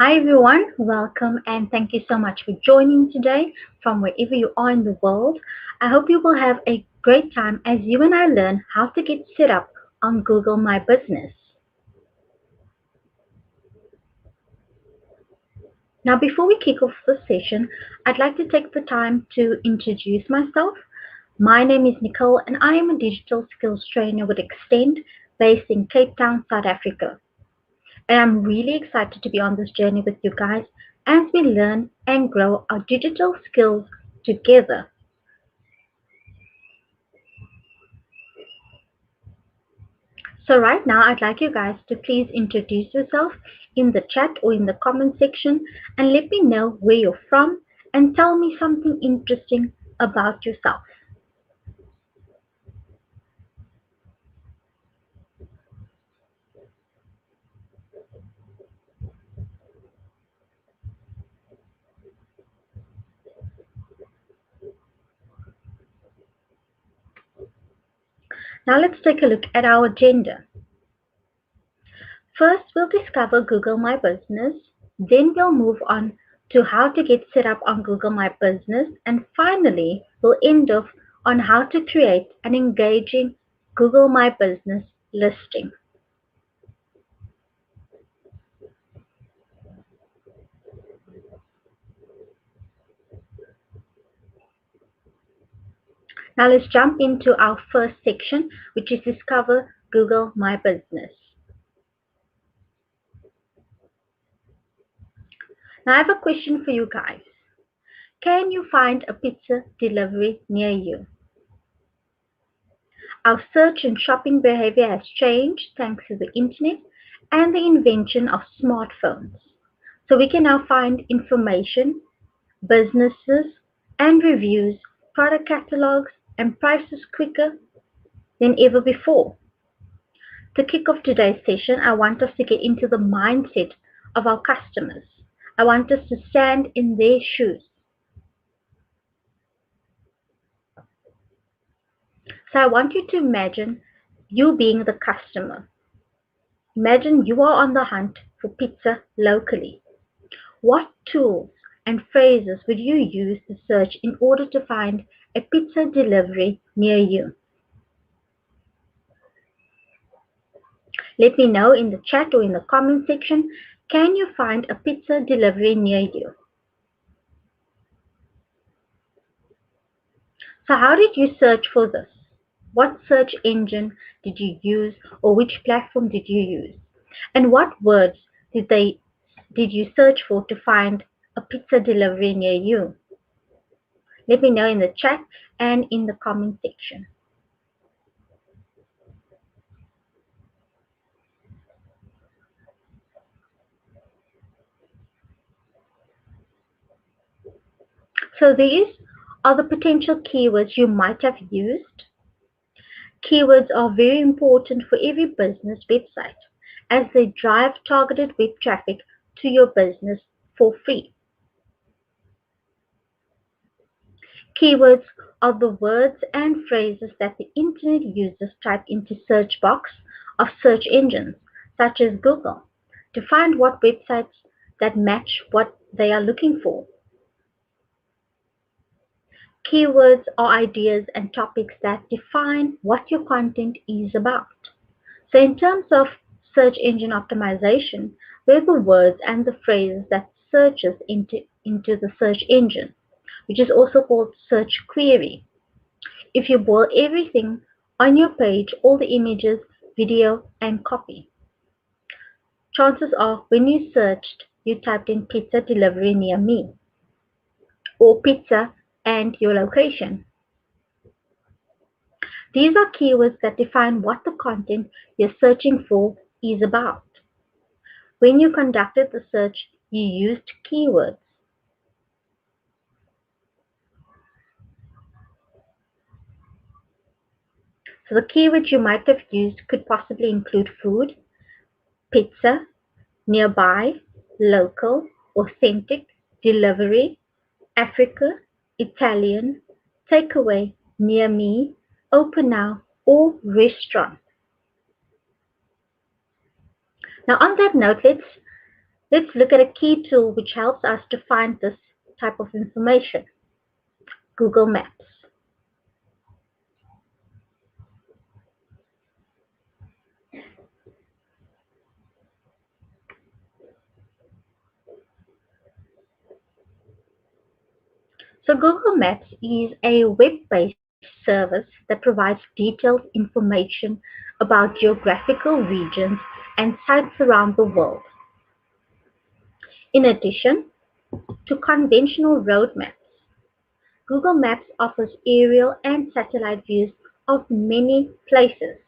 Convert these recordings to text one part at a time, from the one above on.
Hi everyone, welcome and thank you so much for joining today from wherever you are in the world. I hope you will have a great time as you and I learn how to get set up on Google My Business. Now, before we kick off the session, I'd like to take the time to introduce myself. My name is Nicole and I am a digital skills trainer with Extend based in Cape Town, South Africa. And I'm really excited to be on this journey with you guys as we learn and grow our digital skills together. So right now, I'd like you guys to please introduce yourself in the chat or in the comment section and let me know where you're from and tell me something interesting about yourself. Now let's take a look at our agenda. First, we'll discover Google My Business. Then we'll move on to how to get set up on Google My Business. And finally, we'll end off on how to create an engaging Google My Business listing. Now let's jump into our first section, which is discover Google My Business. Now I have a question for you guys. Can you find a pizza delivery near you? Our search and shopping behavior has changed thanks to the internet and the invention of smartphones. So we can now find information, businesses, and reviews, product catalogs, and prices quicker than ever before. To kick off today's session, I want us to get into the mindset of our customers. I want us to stand in their shoes. So I want you to imagine you being the customer. Imagine you are on the hunt for pizza locally. What tools and phrases would you use to search in order to find a pizza delivery near you? Let me know in the chat or in the comment section, can you find a pizza delivery near you? So how did you search for this? What search engine did you use or which platform did you use? And what words did you search for to find a pizza delivery near you? Let me know in the chat and in the comment section. So these are the potential keywords you might have used. Keywords are very important for every business website as they drive targeted web traffic to your business for free. Keywords are the words and phrases that the internet users type into search box of search engines such as Google to find what websites that match what they are looking for. Keywords are ideas and topics that define what your content is about. So in terms of search engine optimization, they're the words and the phrases that searches into the search engine, which is also called search query. If you boil everything on your page, all the images, video, and copy, chances are when you searched, you typed in pizza delivery near me or pizza and your location. These are keywords that define what the content you're searching for is about. When you conducted the search, you used keywords. So the keywords you might have used could possibly include food, pizza, nearby, local, authentic, delivery, Africa, Italian, takeaway, near me, open now, or restaurant. Now on that note, Let's look at a key tool which helps us to find this type of information: Google Maps. So Google Maps is a web-based service that provides detailed information about geographical regions and sites around the world. In addition to conventional road maps, Google Maps offers aerial and satellite views of many places.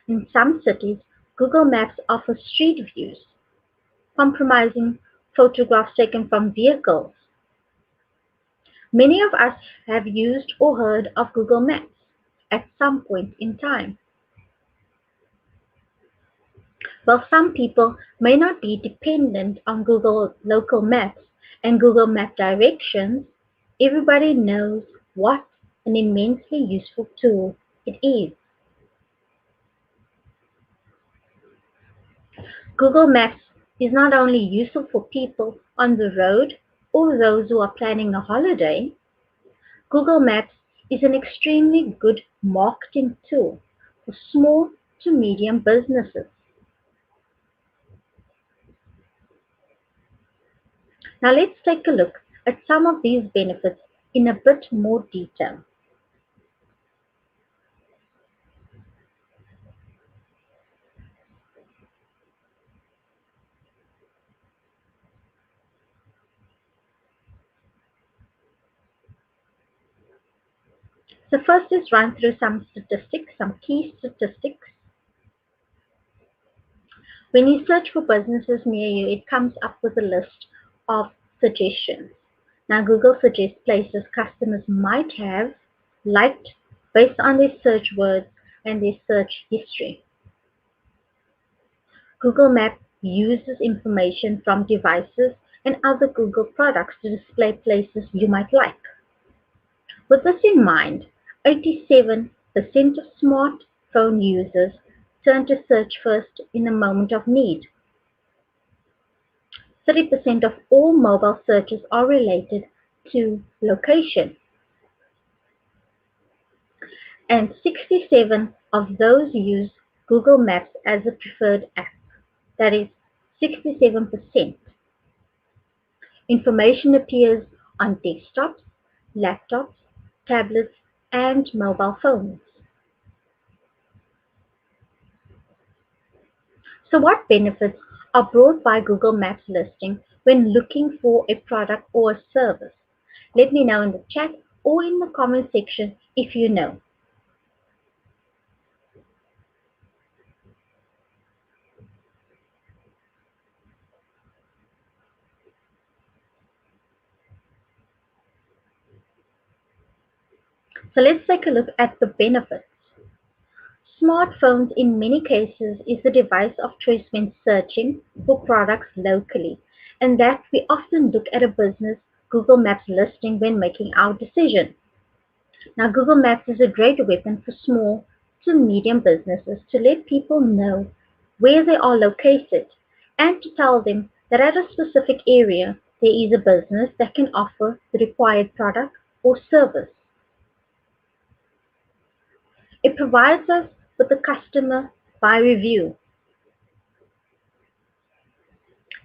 In some cities, Google Maps offers street views, comprising photographs taken from vehicles. Many of us have used or heard of Google Maps at some point in time. While some people may not be dependent on Google local maps and Google Map directions, everybody knows what an immensely useful tool it is. Google Maps is not only useful for people on the road or those who are planning a holiday. Google Maps is an extremely good marketing tool for small to medium businesses. Now let's take a look at some of these benefits in a bit more detail. So first is run through some statistics, some key statistics. When you search for businesses near you, it comes up with a list of suggestions. Now Google suggests places customers might have liked based on their search words and their search history. Google Maps uses information from devices and other Google products to display places you might like. With this in mind, 87% of smartphone users turn to search first in a moment of need. 30% of all mobile searches are related to location, and 67 of those use Google Maps as a preferred app. That is 67%. Information appears on desktops, laptops, tablets, and mobile phones. So what benefits are brought by Google Maps listing when looking for a product or a service? Let me know in the chat or in the comment section if you know. So let's take a look at the benefits. Smartphones in many cases is the device of choice when searching for products locally, and that we often look at a business Google Maps listing when making our decision. Now Google Maps is a great weapon for small to medium businesses to let people know where they are located and to tell them that at a specific area there is a business that can offer the required product or service. It provides us with a customer by review.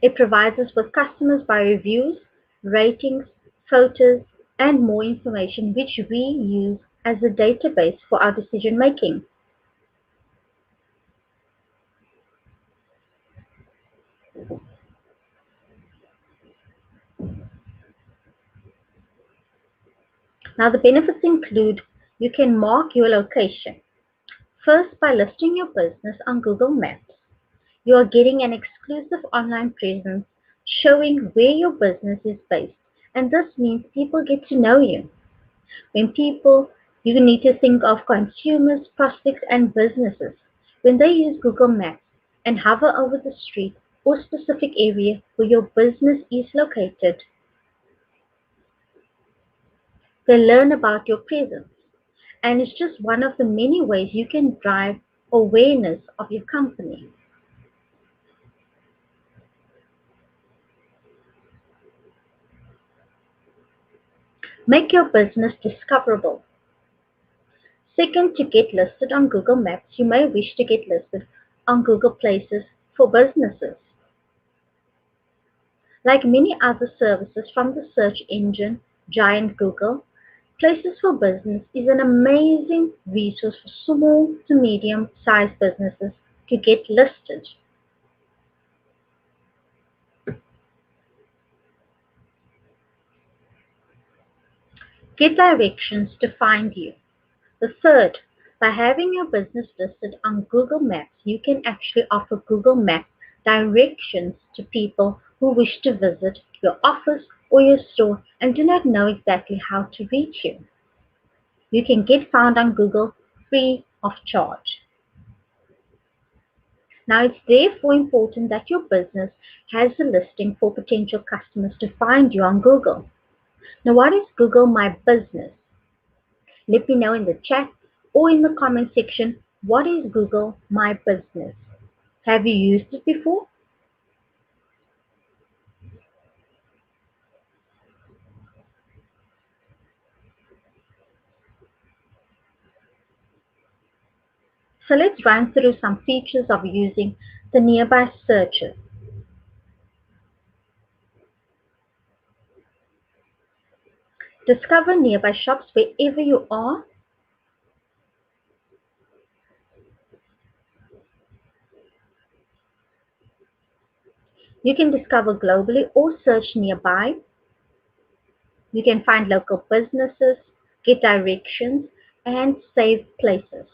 It provides us with customers by reviews, ratings, photos, and more information which we use as a database for our decision making. Now the benefits include: you can mark your location. First, by listing your business on Google Maps, you are getting an exclusive online presence showing where your business is based, and this means people get to know you. When people, you need to think of consumers, prospects, and businesses. When they use Google Maps and hover over the street or specific area where your business is located, they learn about your presence. And it's just one of the many ways you can drive awareness of your company. Make your business discoverable. Second, to get listed on Google Maps, you may wish to get listed on Google Places for businesses. Like many other services from the search engine giant Google, Places for Business is an amazing resource for small to medium-sized businesses to get listed. Get directions to find you. The third, by having your business listed on Google Maps, you can actually offer Google Maps directions to people who wish to visit your office or your store and do not know exactly how to reach you. You can get found on Google free of charge. Now, it's therefore important that your business has a listing for potential customers to find you on Google. Now, what is Google My Business? Let me know in the chat or in the comment section, what is Google My Business? Have you used it before? So let's run through some features of using the nearby searches. Discover nearby shops wherever you are. You can discover globally or search nearby. You can find local businesses, get directions, and save places.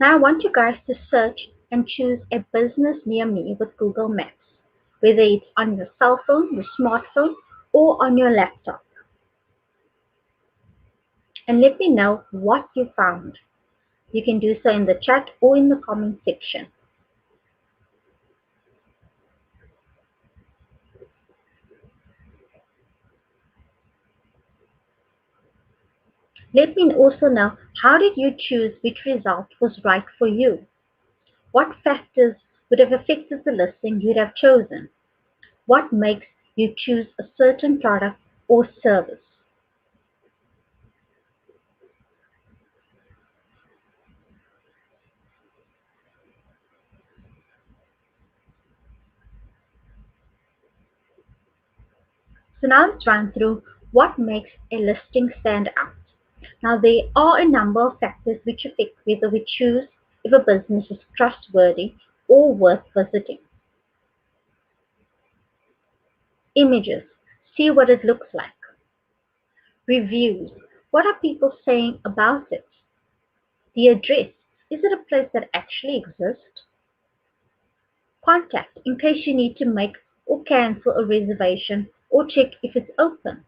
Now I want you guys to search and choose a business near me with Google Maps, whether it's on your cell phone, your smartphone, or on your laptop. And let me know what you found. You can do so in the chat or in the comment section. Let me also know, how did you choose which result was right for you? What factors would have affected the listing you'd have chosen? What makes you choose a certain product or service? So now let's run through what makes a listing stand out. Now there are a number of factors which affect whether we choose if a business is trustworthy or worth visiting. Images. See what it looks like. Reviews. What are people saying about it? The address. Is it a place that actually exists? Contact, in case you need to make or cancel a reservation or check if it's open.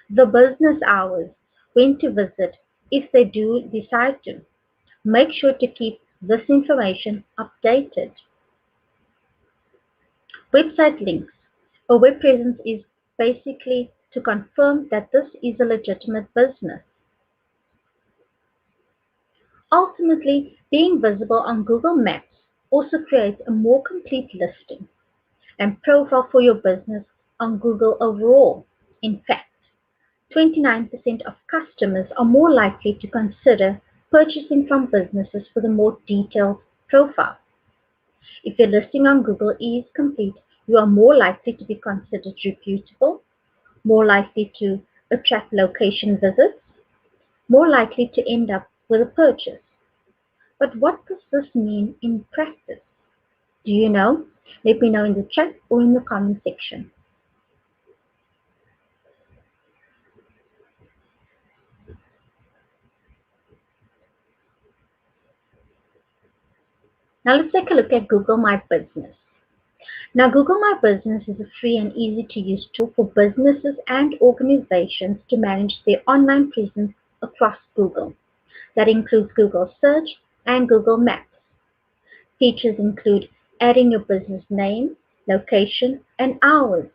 The business hours, when to visit if they do decide to. Make sure to keep this information updated. Website links. A web presence is basically to confirm that this is a legitimate business. Ultimately, being visible on Google Maps also creates a more complete listing and profile for your business on Google overall. In fact, 29% of customers are more likely to consider purchasing from businesses with a more detailed profile. If your listing on Google is complete, you are more likely to be considered reputable, more likely to attract location visits, more likely to end up with a purchase. But what does this mean in practice? Do you know? Let me know in the chat or in the comment section. Now let's take a look at Google My Business. Now, Google My Business is a free and easy to use tool for businesses and organizations to manage their online presence across Google. That includes Google Search and Google Maps. Features include adding your business name, location, and hours,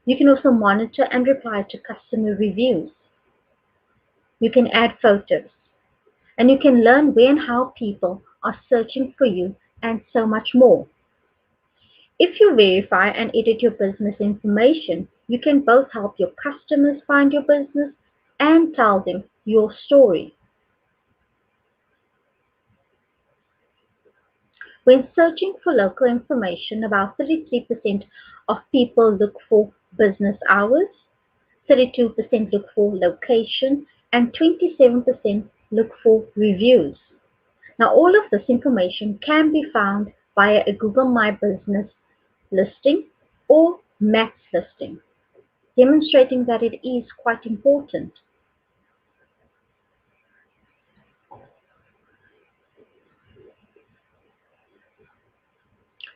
You can also monitor and reply to customer reviews. You can add photos, and you can learn where and how people are searching for you, and so much more. If you verify and edit your business information, you can both help your customers find your business and tell them your story. When searching for local information, about 33% of people look for business hours, 32% look for location, and 27% look for reviews. Now, all of this information can be found via a Google My Business listing or Maps listing, demonstrating that it is quite important.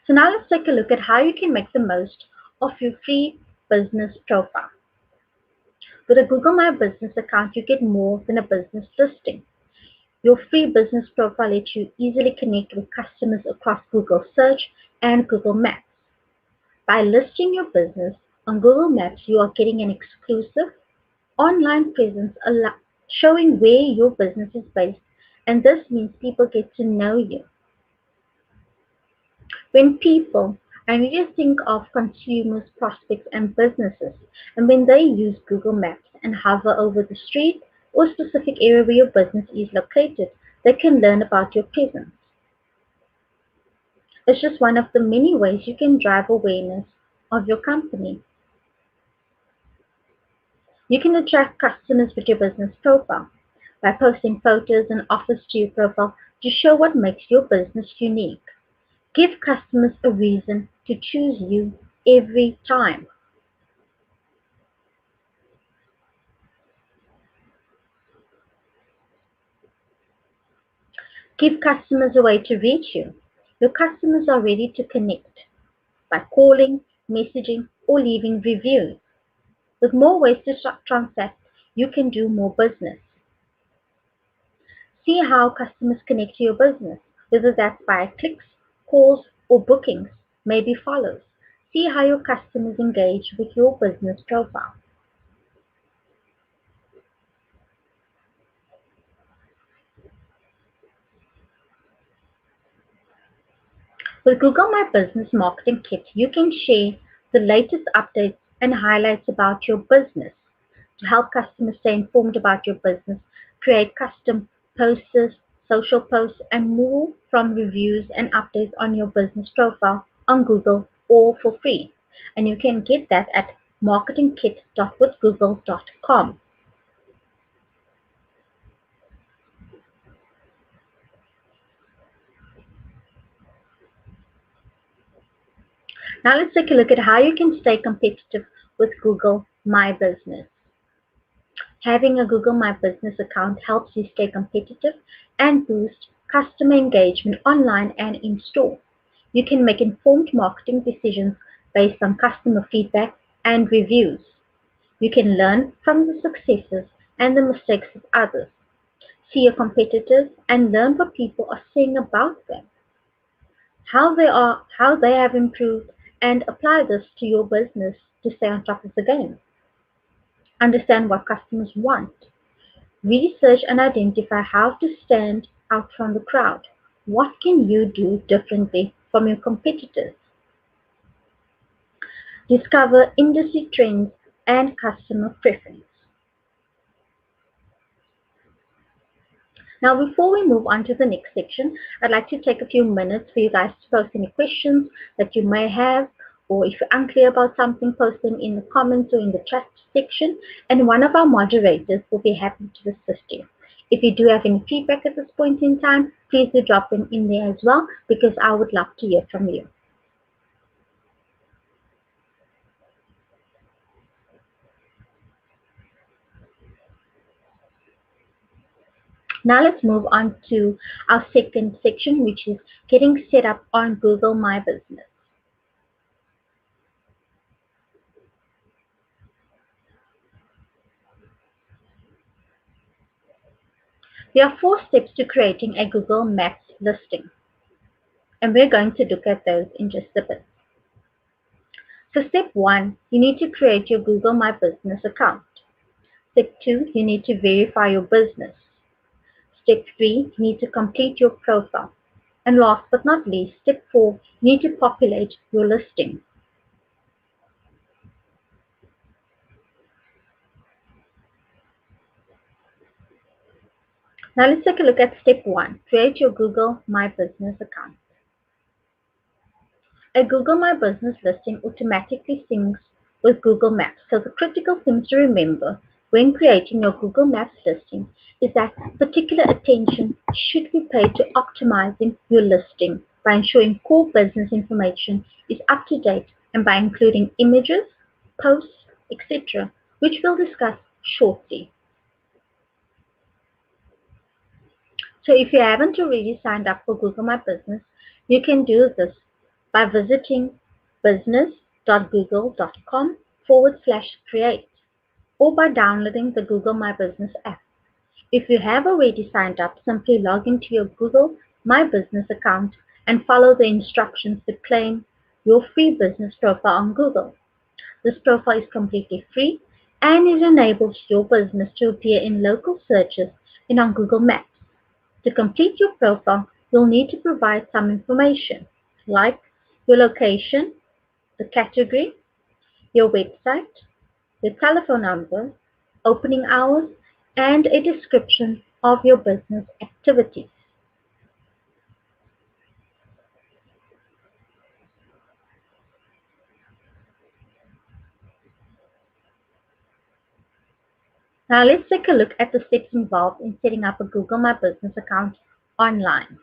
So now let's take a look at how you can make the most of your free business profile. With a Google My Business account, you get more than a business listing. Your free business profile lets you easily connect with customers across Google Search and Google Maps. By listing your business on Google Maps, you are getting an exclusive online presence showing where your business is based, and this means people get to know you. When people, I need to think of consumers, prospects, and businesses, and when they use Google Maps and hover over the street or specific area where your business is located, they can learn about your presence. It's just one of the many ways you can drive awareness of your company. You can attract customers with your business profile by posting photos and offers to your profile to show what makes your business unique. Give customers a reason to choose you every time. Give customers a way to reach you. Your customers are ready to connect by calling, messaging, or leaving reviews. With more ways to transact, you can do more business. See how customers connect to your business, whether that's by clicks, calls, or bookings. Maybe follows. See how your customers engage with your business profile. With Google My Business Marketing Kit, you can share the latest updates and highlights about your business to help customers stay informed about your business, create custom posters, social posts, and more from reviews and updates on your business profile on Google or for free. And you can get that at marketingkit.withgoogle.com. Now let's take a look at how you can stay competitive with Google My Business. Having a Google My Business account helps you stay competitive and boost customer engagement online and in store. You can make informed marketing decisions based on customer feedback and reviews. You can learn from the successes and the mistakes of others. See your competitors and learn what people are saying about them, how they have improved, and apply this to your business to stay on top of the game. Understand what customers want. Research and identify how to stand out from the crowd. What can you do differently from your competitors? Discover industry trends and customer preference. Now, before we move on to the next section, I'd like to take a few minutes for you guys to post any questions that you may have, or if you're unclear about something, post them in the comments or in the chat section, and one of our moderators will be happy to assist you. If you do have any feedback at this point in time, please do drop them in there as well, because I would love to hear from you. Now let's move on to our second section, which is getting set up on Google My Business. There are 4 steps to creating a Google Maps listing, and we're going to look at those in just a bit. So step 1, you need to create your Google My Business account. Step 2, you need to verify your business. Step 3, you need to complete your profile. And last but not least, step 4, you need to populate your listing. Now let's take a look at step 1, create your Google My Business account. A Google My Business listing automatically syncs with Google Maps. So the critical things to remember when creating your Google Maps listing is that particular attention should be paid to optimizing your listing by ensuring core business information is up to date and by including images, posts, etc., which we'll discuss shortly. So if you haven't already signed up for Google My Business, you can do this by visiting business.google.com/create or by downloading the Google My Business app. If you have already signed up, simply log into your Google My Business account and follow the instructions to claim your free business profile on Google. This profile is completely free and it enables your business to appear in local searches and on Google Maps. To complete your profile, you'll need to provide some information like your location, the category, your website, your telephone number, opening hours, and a description of your business activities. Now let's take a look at the steps involved in setting up a Google My Business account online.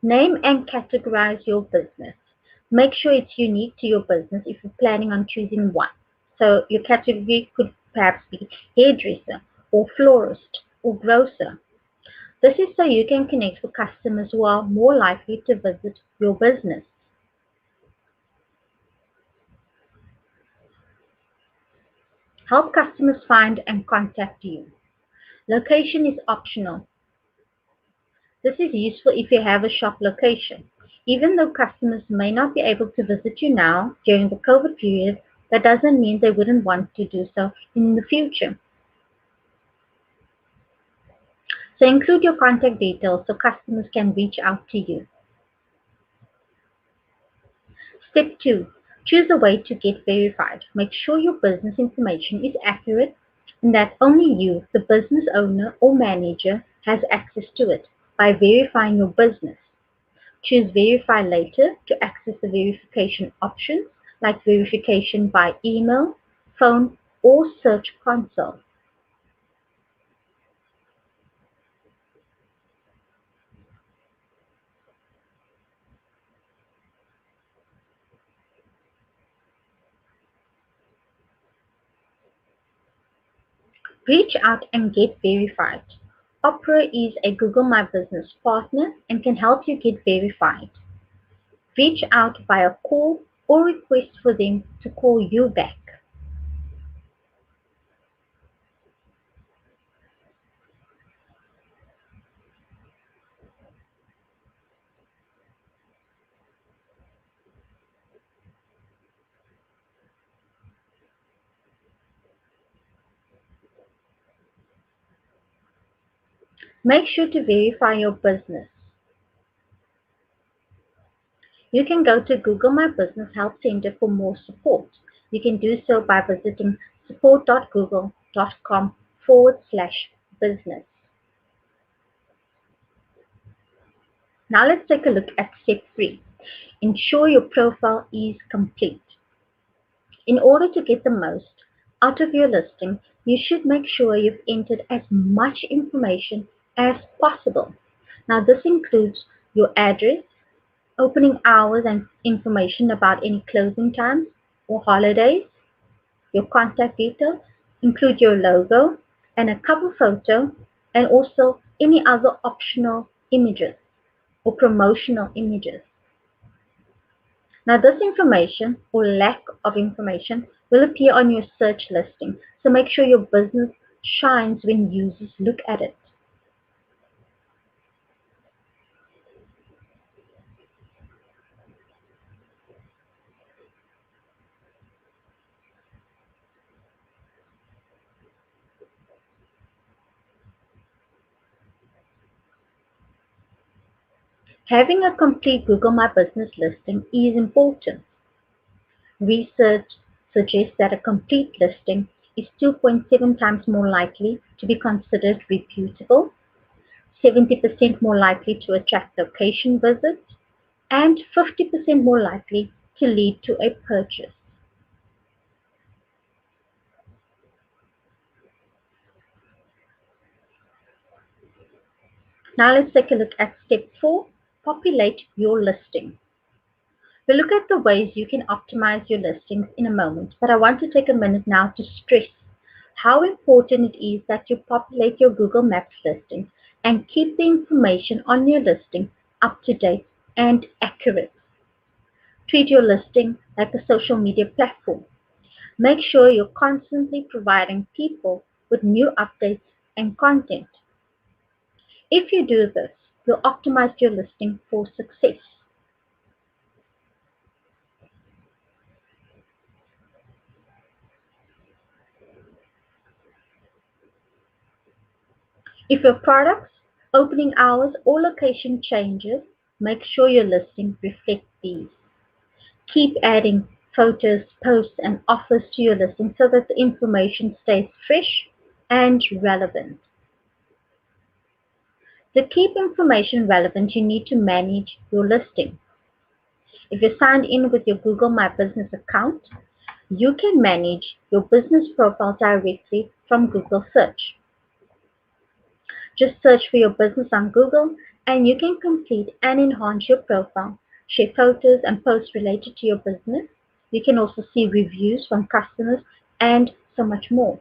Name and categorize your business. Make sure it's unique to your business if you're planning on choosing one. So your category could perhaps be hairdresser or florist or grocer. This is so you can connect with customers who are more likely to visit your business. Help customers find and contact you. Location is optional. This is useful if you have a shop location. Even though customers may not be able to visit you now during the COVID period, that doesn't mean they wouldn't want to do so in the future. So include your contact details so customers can reach out to you. Step 2. Choose a way to get verified. Make sure your business information is accurate and that only you, the business owner or manager, has access to it by verifying your business. Choose Verify Later to access the verification options like verification by email, phone, or search console. Reach out and get verified. Opera is a Google My Business partner and can help you get verified. Reach out via call or request for them to call you back. Make sure to verify your business. You can go to Google My Business Help Center for more support. You can do so by visiting support.google.com/business. Now let's take a look at step 3. Ensure your profile is complete. In order to get the most out of your listing, you should make sure you've entered as much information as possible. Now this includes your address, opening hours and information about any closing times or holidays, your contact details, include your logo and a cover photo, and also any other optional images or promotional images. Now this information or lack of information will appear on your search listing, so make sure your business shines when users look at it. Having a complete Google My Business listing is important. Research suggests that a complete listing is 2.7 times more likely to be considered reputable, 70% more likely to attract location visits, and 50% more likely to lead to a purchase. Now let's take a look at step 4, populate your listing. We'll look at the ways you can optimize your listings in a moment, but I want to take a minute now to stress how important it is that you populate your Google Maps listing and keep the information on your listing up to date and accurate. Treat your listing like a social media platform. Make sure you're constantly providing people with new updates and content. If you do this, you'll optimize your listing for success. If your products, opening hours, or location changes, make sure your listing reflects these. Keep adding photos, posts, and offers to your listing so that the information stays fresh and relevant. To keep information relevant, you need to manage your listing. If you're signed in with your Google My Business account, you can manage your business profile directly from Google Search. Just search for your business on Google and you can complete and enhance your profile, share photos and posts related to your business. You can also see reviews from customers and so much more.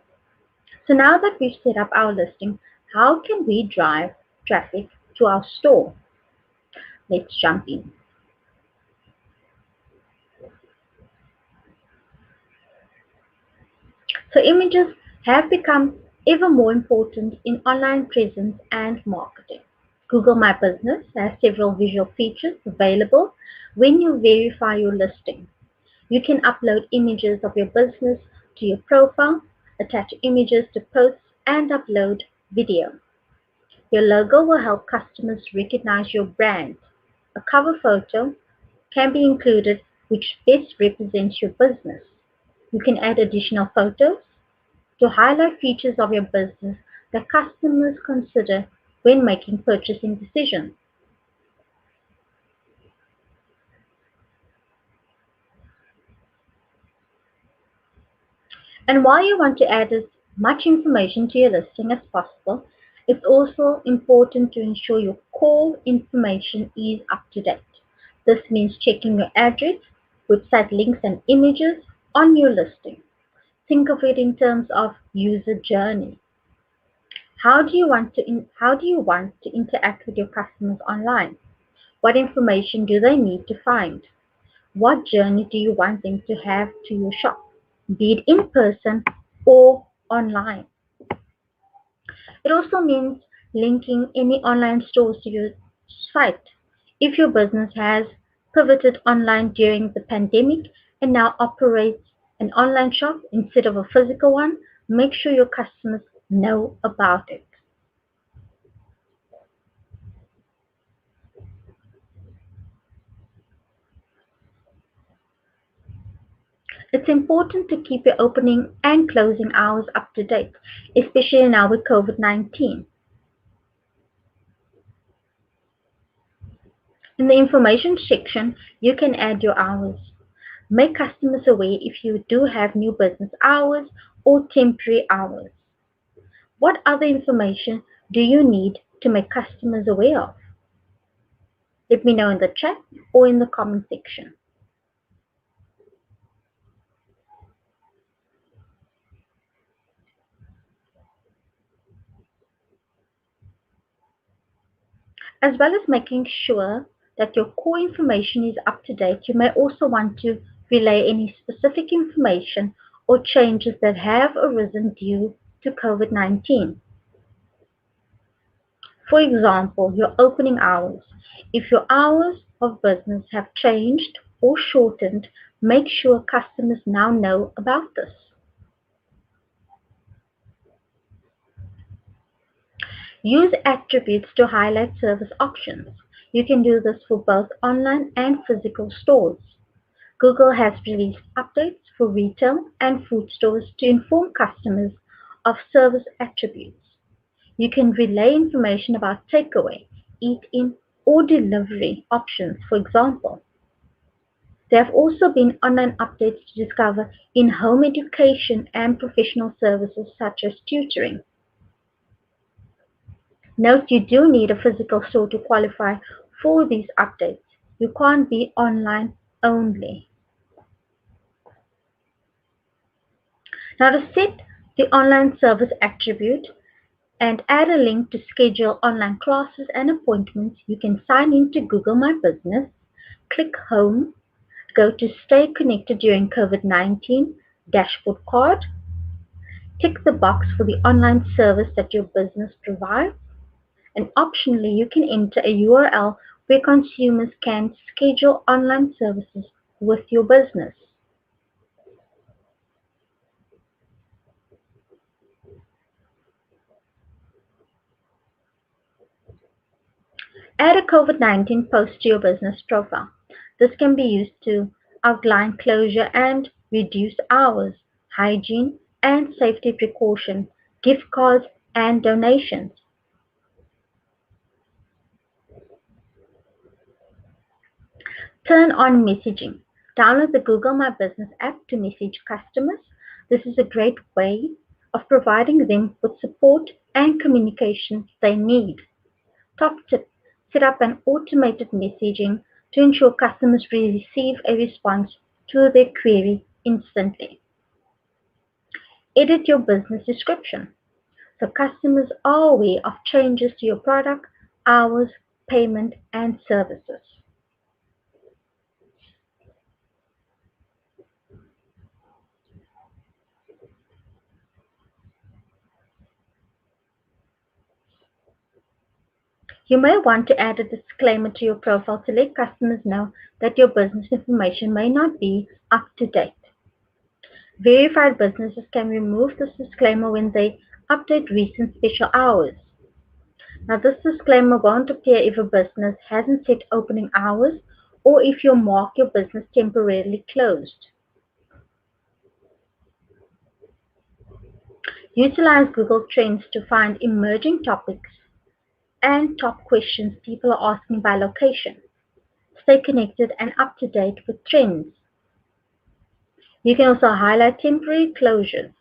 So now that we've set up our listing, how can we drive traffic to our store? Let's jump in. So images have become ever more important in online presence and marketing. Google My Business has several visual features available when you verify your listing. You can upload images of your business to your profile, attach images to posts, and upload video. Your logo will help customers recognize your brand. A cover photo can be included which best represents your business. You can add additional photos to highlight features of your business that customers consider when making purchasing decisions. And while you want to add as much information to your listing as possible, it's also important to ensure your core information is up to date. This means checking your address, website links, and images on your listing. Think of it in terms of user journey. How do you want to interact with your customers online? What information do they need to find? What journey do you want them to have to your shop, be it in person or online? It also means linking any online stores to your site. If your business has pivoted online during the pandemic and now operates an online shop instead of a physical one, make sure your customers know about it. It's important to keep your opening and closing hours up to date, especially now with COVID-19. In the information section, you can add your hours. Make customers aware if you do have new business hours or temporary hours. What other information do you need to make customers aware of? Let me know in the chat or in the comment section. As well as making sure that your core information is up to date, you may also want to relay any specific information or changes that have arisen due to COVID-19. For example, your opening hours. If your hours of business have changed or shortened, make sure customers now know about this. Use attributes to highlight service options. You can do this for both online and physical stores. Google has released updates for retail and food stores to inform customers of service attributes. You can relay information about takeaway, eat-in, or delivery options, for example. There have also been online updates to discover in-home education and professional services such as tutoring. Note you do need a physical store to qualify for these updates. You can't be online only. Now to set the online service attribute and add a link to schedule online classes and appointments, you can sign in to Google My Business, click Home, go to Stay Connected During COVID-19 dashboard card, tick the box for the online service that your business provides, and optionally you can enter a URL where consumers can schedule online services with your business. Add a COVID-19 post to your business profile. This can be used to outline closure and reduce hours, hygiene and safety precaution, gift cards and donations. Turn on messaging. Download the Google My Business app to message customers. This is a great way of providing them with support and communication they need. Top tip, set up an automated messaging to ensure customers receive a response to their query instantly. Edit your business description so customers are aware of changes to your product, hours, payment, and services. You may want to add a disclaimer to your profile to let customers know that your business information may not be up to date. Verified businesses can remove this disclaimer when they update recent special hours. Now, this disclaimer won't appear if a business hasn't set opening hours or if you mark your business temporarily closed. Utilize Google Trends to find emerging topics and top questions people are asking by location. Stay connected and up to date with trends. You can also highlight temporary closures.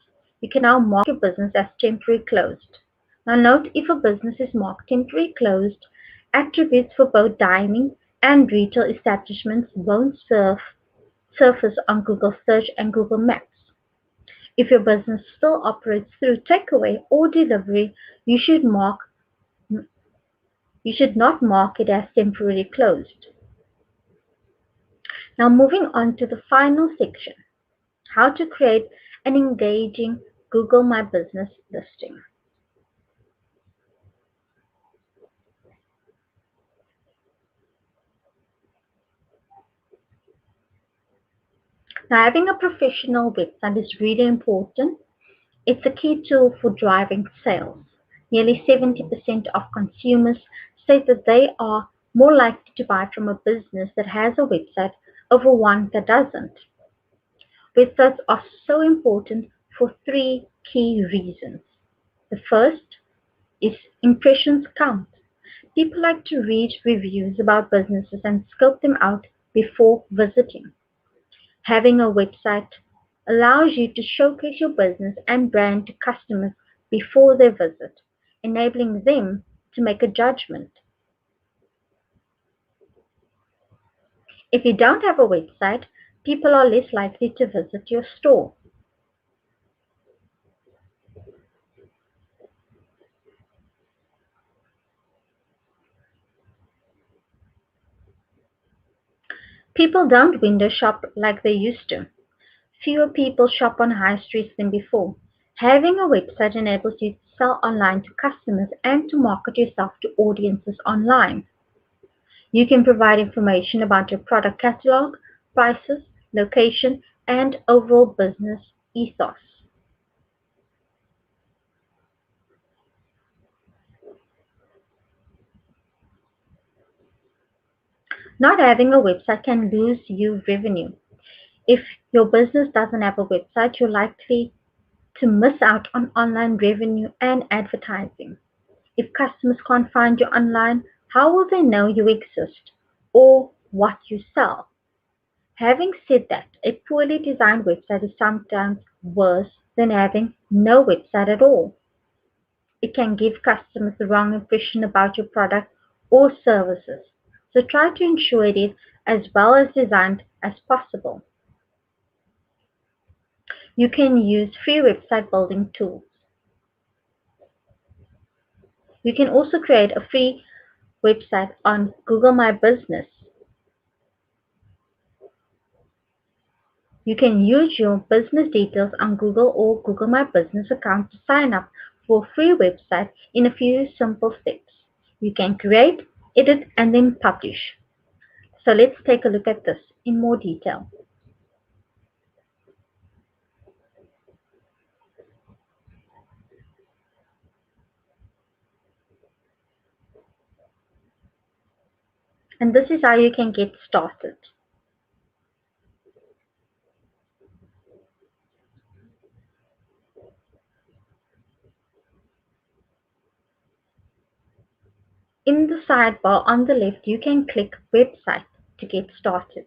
You can now mark your business as temporary closed. Now note if a business is marked temporary closed, attributes for both dining and retail establishments won't surface on Google Search and Google Maps. If your business still operates through takeaway or delivery, you should not mark it as temporarily closed. Now moving on to the final section, how to create an engaging Google My Business listing. Now, having a professional website is really important. It's a key tool for driving sales. Nearly 70% of consumers state that they are more likely to buy from a business that has a website over one that doesn't. Websites are so important for three key reasons. The first is impressions count. People like to read reviews about businesses and scope them out before visiting. Having a website allows you to showcase your business and brand to customers before they visit, enabling them to make a judgment. If you don't have a website, people are less likely to visit your store. People don't window shop like they used to. Fewer people shop on high streets than before. Having a website enables you to sell online to customers and to market yourself to audiences online. You can provide information about your product catalog, prices, location, and overall business ethos. Not having a website can lose you revenue. If your business doesn't have a website, you're likely to miss out on online revenue and advertising. If customers can't find you online, how will they know you exist or what you sell? Having said that, a poorly designed website is sometimes worse than having no website at all. It can give customers the wrong impression about your product or services. So try to ensure it is as well as designed as possible. You can use free website building tools. You can also create a free website on Google My Business. You can use your business details on Google or Google My Business account to sign up for a free website in a few simple steps. You can create, edit, and then publish. So let's take a look at this in more detail. And this is how you can get started. In the sidebar on the left, you can click Website to get started.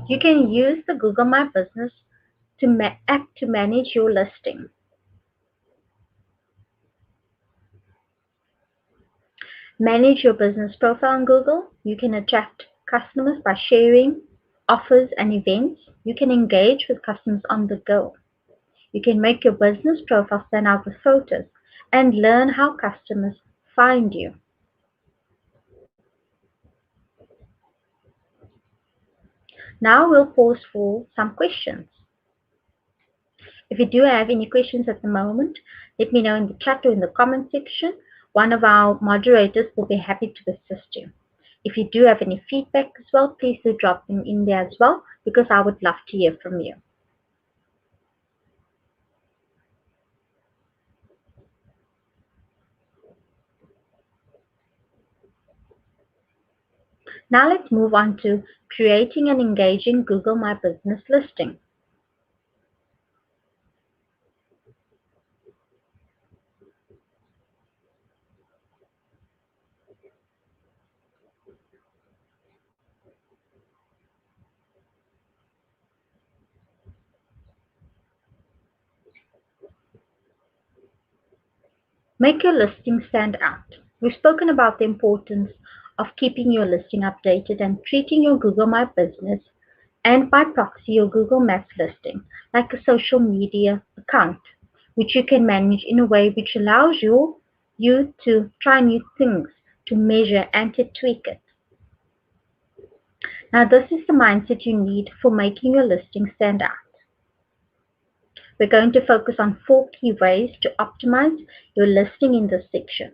You can use the Google My Business app to manage your listing. Manage your business profile on Google. You can attract customers by sharing offers and events. You can engage with customers on the go. You can make your business profile stand out with photos and learn how customers find you. Now we'll pause for some questions. If you do have any questions at the moment, let me know in the chat or in the comment section. One of our moderators will be happy to assist you. If you do have any feedback as well, please do drop them in there as well, because I would love to hear from you. Now let's move on to creating an engaging Google My Business listing. Make your listing stand out. We've spoken about the importance of keeping your listing updated and treating your Google My Business and by proxy your Google Maps listing like a social media account, which you can manage in a way which allows you to try new things, to measure and to tweak it. Now this is the mindset you need for making your listing stand out. We're going to focus on 4 key ways to optimize your listing in this section.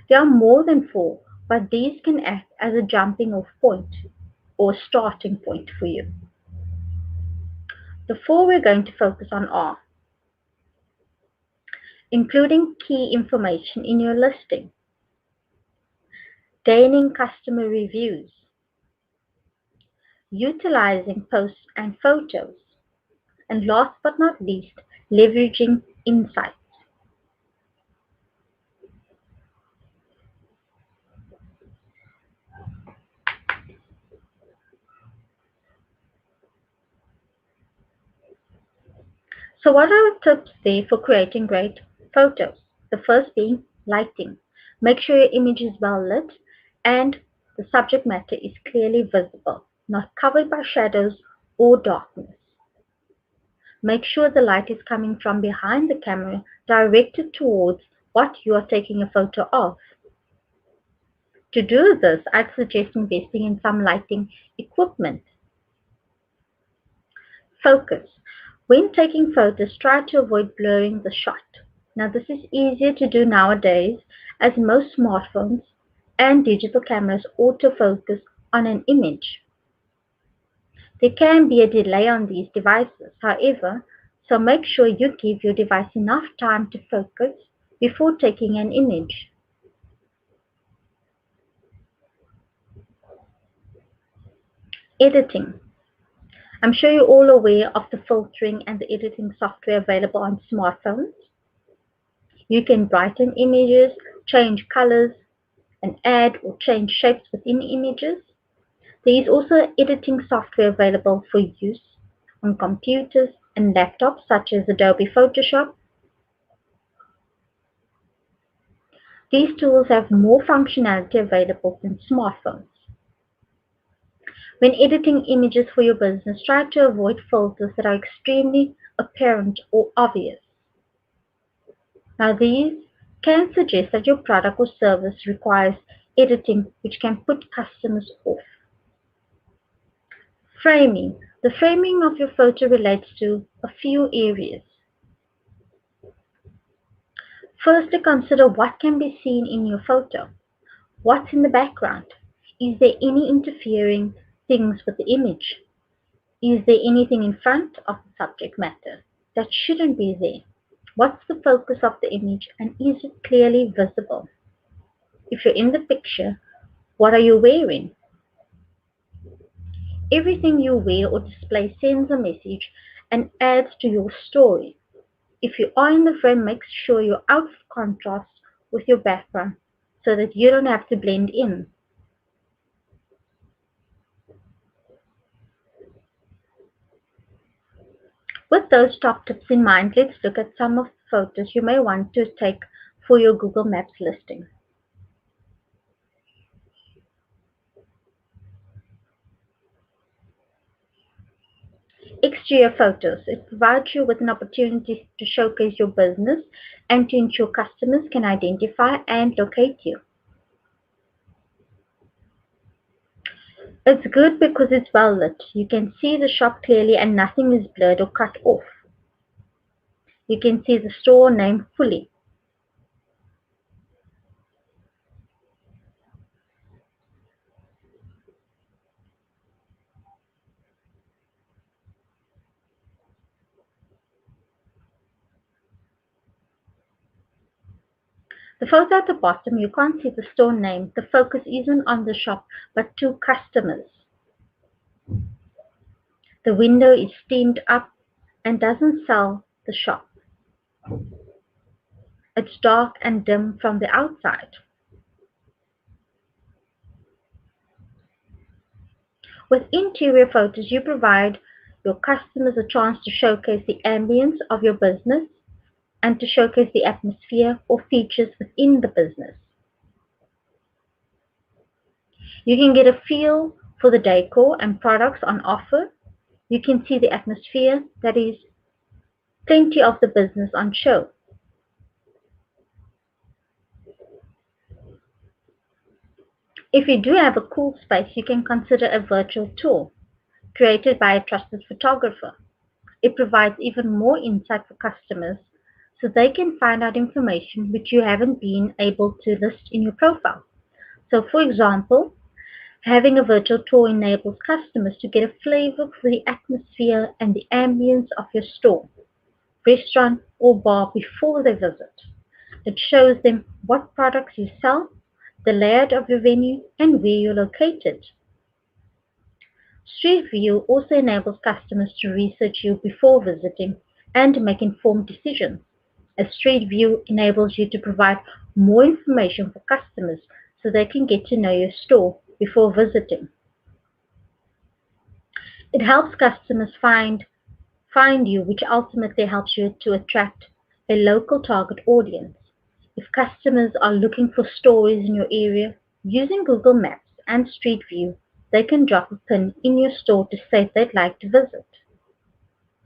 There are more than 4, but these can act as a jumping off point or starting point for you. The 4 we're going to focus on are including key information in your listing, gaining customer reviews, utilizing posts and photos, and last but not least, leveraging insights. So what are the tips there for creating great photos? The first being lighting. Make sure your image is well lit and the subject matter is clearly visible, not covered by shadows or darkness. make sure the light is coming from behind the camera directed towards what you are taking a photo of. To do this, I'd suggest investing in some lighting equipment. Focus. When taking photos, try to avoid blurring the shot. Now, this is easier to do nowadays as most smartphones and digital cameras autofocus on an image. There can be a delay on these devices, however, so make sure you give your device enough time to focus before taking an image. Editing. I'm sure you're all aware of the filtering and the editing software available on smartphones. You can brighten images, change colors, and add or change shapes within images. There is also editing software available for use on computers and laptops such as Adobe Photoshop. These tools have more functionality available than smartphones. When editing images for your business, try to avoid filters that are extremely apparent or obvious. Now, these can suggest that your product or service requires editing, which can put customers off. Framing. The framing of your photo relates to a few areas. Firstly, consider what can be seen in your photo. What's in the background? Is there any interfering things with the image? Is there anything in front of the subject matter that shouldn't be there? What's the focus of the image and is it clearly visible? If you're in the picture, what are you wearing? Everything you wear or display sends a message and adds to your story. If you are in the frame, make sure your outfit contrasts with your background so that you don't have to blend in. With those top tips in mind, let's look at some of the photos you may want to take for your Google Maps listing. Exterior photos. It provides you with an opportunity to showcase your business and to ensure customers can identify and locate you. It's good because it's well lit. You can see the shop clearly and nothing is blurred or cut off. You can see the store name fully. The photo at the bottom, you can't see the store name. The focus isn't on the shop, but two customers. The window is steamed up and doesn't sell the shop. It's dark and dim from the outside. With interior photos, you provide your customers a chance to showcase the ambience of your business and to showcase the atmosphere or features within the business. You can get a feel for the decor and products on offer. You can see the atmosphere that is plenty of the business on show. If you do have a cool space, you can consider a virtual tour created by a trusted photographer. It provides even more insight for customers so they can find out information which you haven't been able to list in your profile. So, for example, having a virtual tour enables customers to get a flavor for the atmosphere and the ambience of your store, restaurant, or bar before they visit. It shows them what products you sell, the layout of your venue, and where you're located. Street View also enables customers to research you before visiting and make informed decisions. A Street View enables you to provide more information for customers so they can get to know your store before visiting. It helps customers find you, which ultimately helps you to attract a local target audience. If customers are looking for stores in your area, using Google Maps and Street View, they can drop a pin in your store to say they'd like to visit.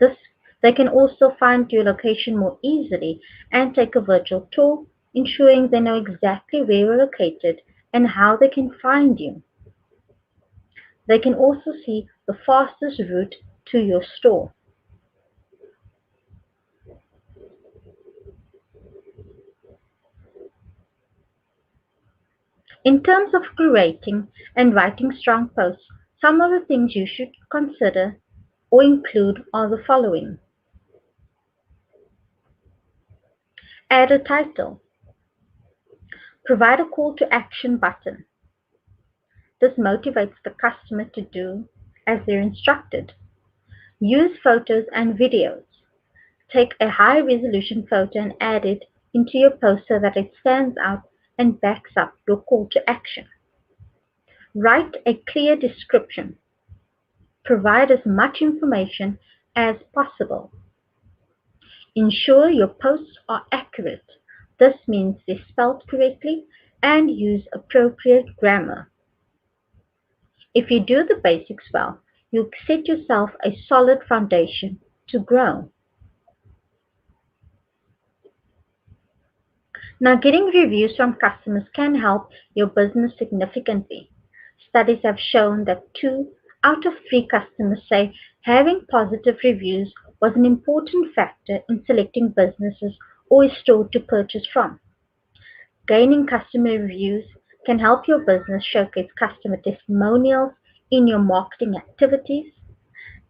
This They can also find your location more easily and take a virtual tour, ensuring they know exactly where you're located and how they can find you. They can also see the fastest route to your store. In terms of curating and writing strong posts, some of the things you should consider or include are the following. Add a title. Provide a call to action button. This motivates the customer to do as they're instructed. Use photos and videos. Take a high resolution photo and add it into your post so that it stands out and backs up your call to action. Write a clear description. Provide as much information as possible. Ensure your posts are accurate. This means they're spelled correctly and use appropriate grammar. If you do the basics well, you'll set yourself a solid foundation to grow. Now, getting reviews from customers can help your business significantly. Studies have shown that 2 out of 3 customers say having positive reviews was an important factor in selecting businesses or a store to purchase from. Gaining customer reviews can help your business showcase customer testimonials in your marketing activities,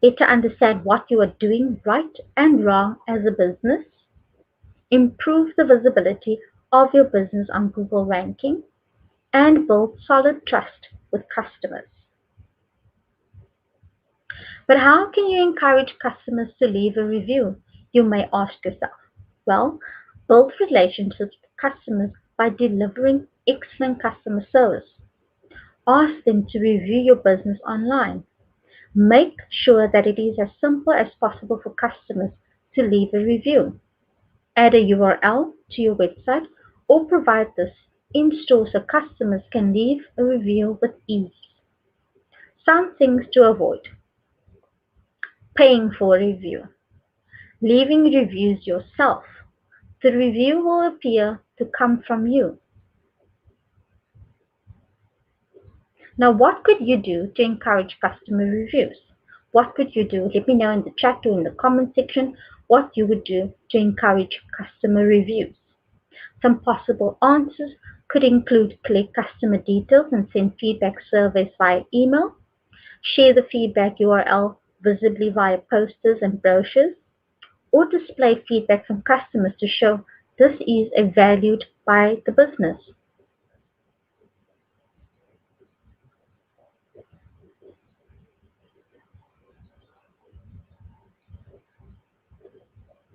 better understand what you are doing right and wrong as a business, improve the visibility of your business on Google ranking, and build solid trust with customers. But how can you encourage customers to leave a review? You may ask yourself. Well, build relationships with customers by delivering excellent customer service. Ask them to review your business online. Make sure that it is as simple as possible for customers to leave a review. Add a URL to your website or provide this in-store so customers can leave a review with ease. Some things to avoid. Paying for a review. Leaving reviews yourself. The review will appear to come from you. Now, what could you do to encourage customer reviews? What could you do? Let me know in the chat or in the comment section what you would do to encourage customer reviews. Some possible answers could include collect customer details and send feedback surveys via email, share the feedback URL visibly via posters and brochures, or display feedback from customers to show this is valued by the business.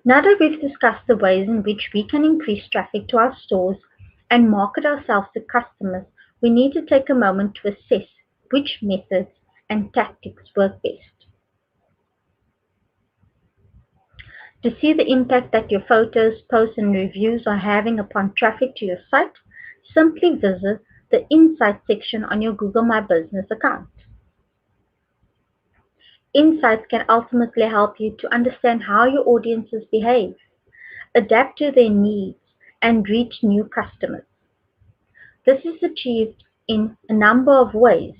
Now that we've discussed the ways in which we can increase traffic to our stores and market ourselves to customers, we need to take a moment to assess which methods and tactics work best. To see the impact that your photos, posts, and reviews are having upon traffic to your site, simply visit the Insights section on your Google My Business account. Insights can ultimately help you to understand how your audiences behave, adapt to their needs, and reach new customers. This is achieved in a number of ways.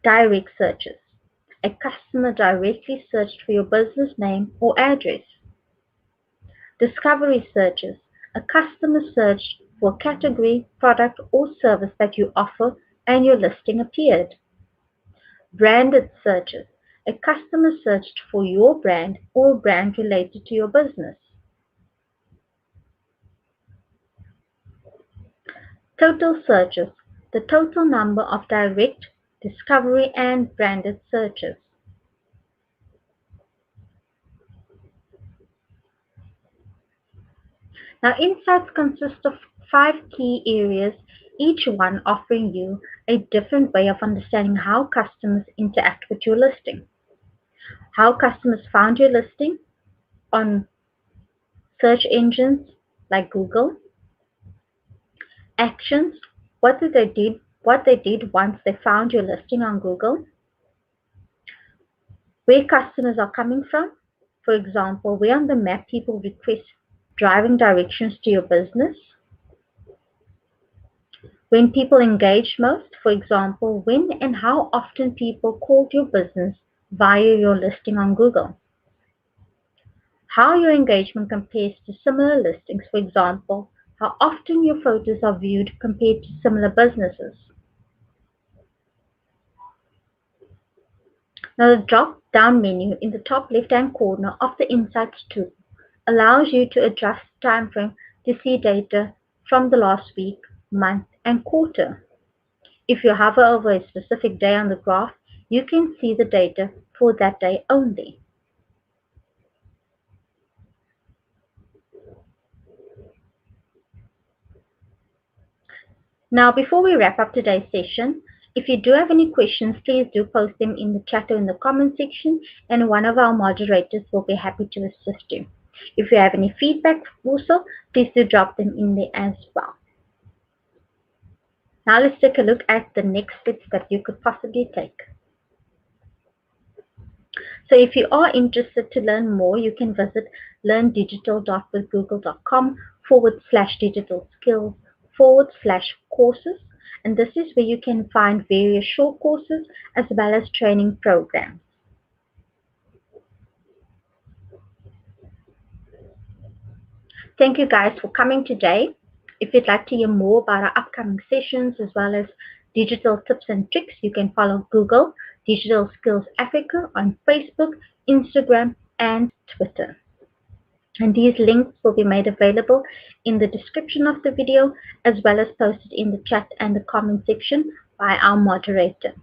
Direct searches. A customer directly searched for your business name or address. Discovery searches. A customer searched for a category, product, or service that you offer and your listing appeared. Branded searches. A customer searched for your brand or a brand related to your business. Total searches. The total number of direct, discovery, and branded searches. Now, insights consist of 5 key areas, each one offering you a different way of understanding how customers interact with your listing. How customers found your listing on search engines like Google. Actions, what they did once they found your listing on Google. Where customers are coming from. For example, where on the map people request driving directions to your business. When people engage most, for example, when and how often people called your business via your listing on Google. How your engagement compares to similar listings, for example, how often your photos are viewed compared to similar businesses. Now, the drop-down menu in the top left-hand corner of the Insights tool allows you to adjust time frame to see data from the last week, month, and quarter. If you hover over a specific day on the graph, you can see the data for that day only. Now, before we wrap up today's session, if you do have any questions, please do post them in the chat or in the comment section, and one of our moderators will be happy to assist you. If you have any feedback also, please do drop them in there as well. Now let's take a look at the next steps that you could possibly take. So if you are interested to learn more, you can visit learndigital.withgoogle.com/digital skills/courses. And this is where you can find various short courses as well as training programs. Thank you guys for coming today. If you'd like to hear more about our upcoming sessions as well as digital tips and tricks, you can follow Google Digital Skills Africa on Facebook, Instagram, and Twitter. And these links will be made available in the description of the video as well as posted in the chat and the comment section by our moderator.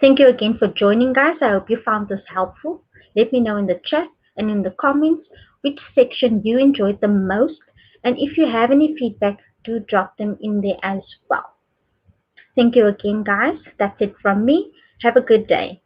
Thank you again for joining, guys. I hope you found this helpful. Let me know in the chat and in the comments which section you enjoyed the most. And if you have any feedback, do drop them in there as well. Thank you again, guys. That's it from me. Have a good day.